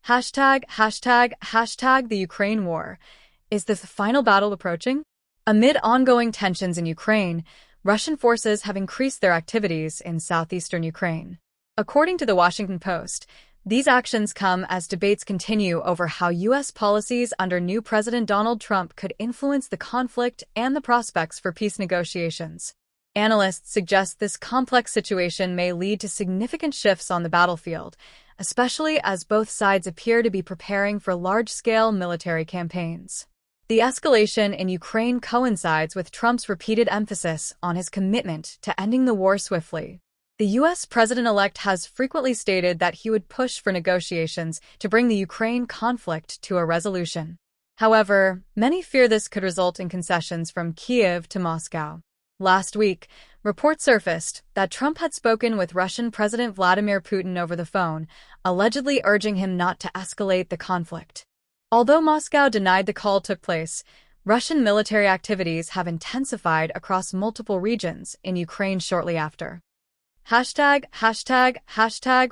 Hashtag the Ukraine war. Is the final battle approaching? Amid ongoing tensions in Ukraine, Russian forces have increased their activities in southeastern Ukraine. According to the Washington Post, these actions come as debates continue over how U.S. policies under new President Donald Trump could influence the conflict and the prospects for peace negotiations. Analysts suggest this complex situation may lead to significant shifts on the battlefield, especially as both sides appear to be preparing for large-scale military campaigns. The escalation in Ukraine coincides with Trump's repeated emphasis on his commitment to ending the war swiftly. The U.S. president-elect has frequently stated that he would push for negotiations to bring the Ukraine conflict to a resolution. However, many fear this could result in concessions from Kyiv to Moscow. Last week, reports surfaced that Trump had spoken with Russian President Vladimir Putin over the phone, allegedly urging him not to escalate the conflict. Although Moscow denied the call took place, Russian military activities have intensified across multiple regions in Ukraine shortly after. Hashtag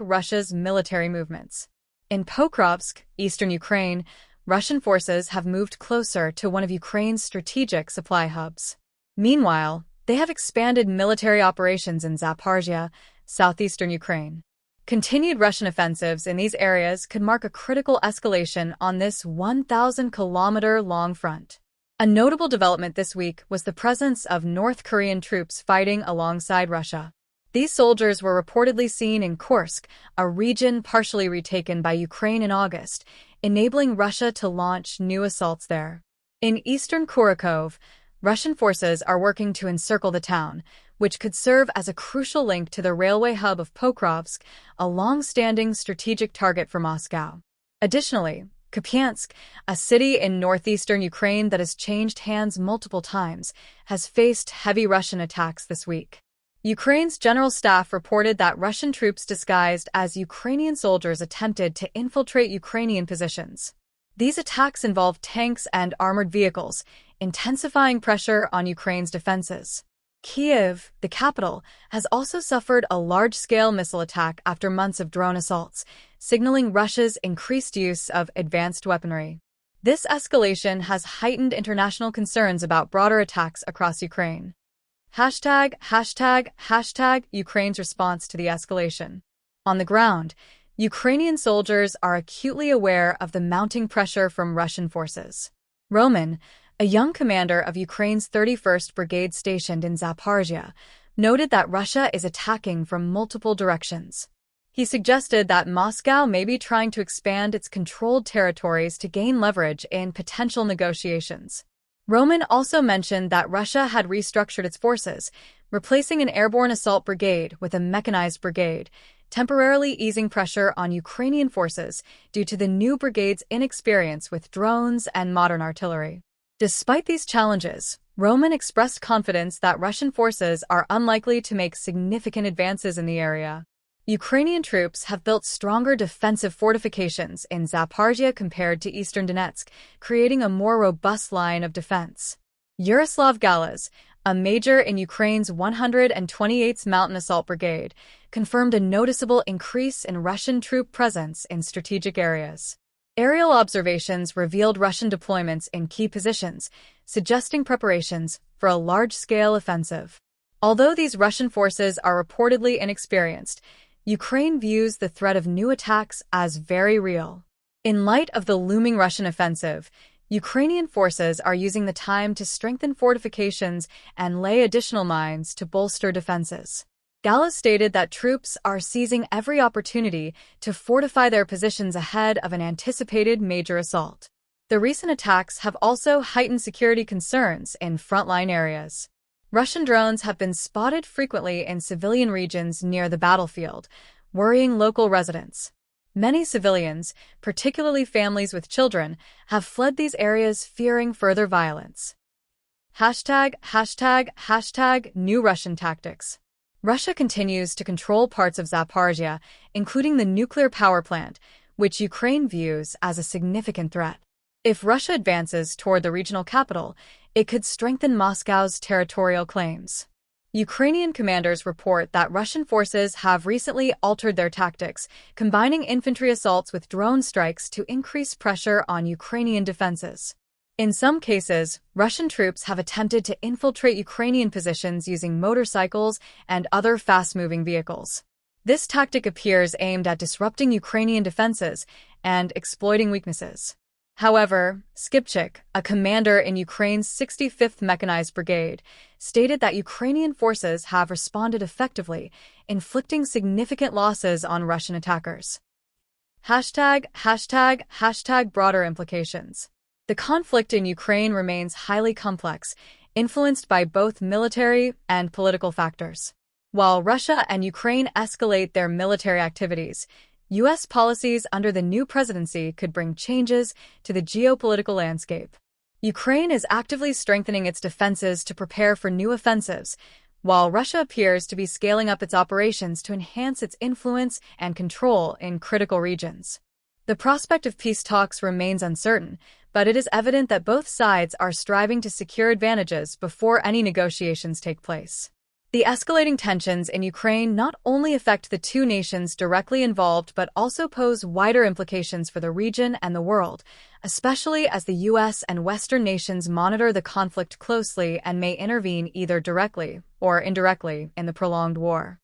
Russia's military movements. In Pokrovsk, eastern Ukraine, Russian forces have moved closer to one of Ukraine's strategic supply hubs. Meanwhile, they have expanded military operations in Zaporizhia, southeastern Ukraine. Continued Russian offensives in these areas could mark a critical escalation on this 1,000-kilometer-long front. A notable development this week was the presence of North Korean troops fighting alongside Russia. These soldiers were reportedly seen in Kursk, a region partially retaken by Ukraine in August, enabling Russia to launch new assaults there. In eastern Kurakhove, Russian forces are working to encircle the town, which could serve as a crucial link to the railway hub of Pokrovsk, a long-standing strategic target for Moscow. Additionally, Kupiansk, a city in northeastern Ukraine that has changed hands multiple times, has faced heavy Russian attacks this week. Ukraine's general staff reported that Russian troops disguised as Ukrainian soldiers attempted to infiltrate Ukrainian positions. These attacks involved tanks and armored vehicles, intensifying pressure on Ukraine's defenses. Kyiv, the capital, has also suffered a large-scale missile attack after months of drone assaults, signaling Russia's increased use of advanced weaponry. This escalation has heightened international concerns about broader attacks across Ukraine. Hashtag Ukraine's response to the escalation. On the ground, Ukrainian soldiers are acutely aware of the mounting pressure from Russian forces. Roman, a young commander of Ukraine's 31st Brigade stationed in Zaporizhia, noted that Russia is attacking from multiple directions. He suggested that Moscow may be trying to expand its controlled territories to gain leverage in potential negotiations. Roman also mentioned that Russia had restructured its forces, replacing an airborne assault brigade with a mechanized brigade, temporarily easing pressure on Ukrainian forces due to the new brigade's inexperience with drones and modern artillery. Despite these challenges, Roman expressed confidence that Russian forces are unlikely to make significant advances in the area. Ukrainian troops have built stronger defensive fortifications in Zaporizhia compared to eastern Donetsk, creating a more robust line of defense. Yaroslav Galaz, a major in Ukraine's 128th Mountain Assault Brigade, confirmed a noticeable increase in Russian troop presence in strategic areas. Aerial observations revealed Russian deployments in key positions, suggesting preparations for a large-scale offensive. Although these Russian forces are reportedly inexperienced, Ukraine views the threat of new attacks as very real. In light of the looming Russian offensive, Ukrainian forces are using the time to strengthen fortifications and lay additional mines to bolster defenses. Galaz stated that troops are seizing every opportunity to fortify their positions ahead of an anticipated major assault. The recent attacks have also heightened security concerns in frontline areas. Russian drones have been spotted frequently in civilian regions near the battlefield, worrying local residents. Many civilians, particularly families with children, have fled these areas fearing further violence. Hashtag New Russian Tactics. Russia continues to control parts of Zaporizhia, including the nuclear power plant, which Ukraine views as a significant threat. If Russia advances toward the regional capital, it could strengthen Moscow's territorial claims. Ukrainian commanders report that Russian forces have recently altered their tactics, combining infantry assaults with drone strikes to increase pressure on Ukrainian defenses. In some cases, Russian troops have attempted to infiltrate Ukrainian positions using motorcycles and other fast-moving vehicles. This tactic appears aimed at disrupting Ukrainian defenses and exploiting weaknesses. However, Skipchik, a commander in Ukraine's 65th Mechanized Brigade, stated that Ukrainian forces have responded effectively, inflicting significant losses on Russian attackers. #####broader implications. The conflict in Ukraine remains highly complex, influenced by both military and political factors. While Russia and Ukraine escalate their military activities, U.S. policies under the new presidency could bring changes to the geopolitical landscape. Ukraine is actively strengthening its defenses to prepare for new offensives, while Russia appears to be scaling up its operations to enhance its influence and control in critical regions. The prospect of peace talks remains uncertain, but it is evident that both sides are striving to secure advantages before any negotiations take place. The escalating tensions in Ukraine not only affect the two nations directly involved but also pose wider implications for the region and the world, especially as the U.S. and Western nations monitor the conflict closely and may intervene either directly or indirectly in the prolonged war.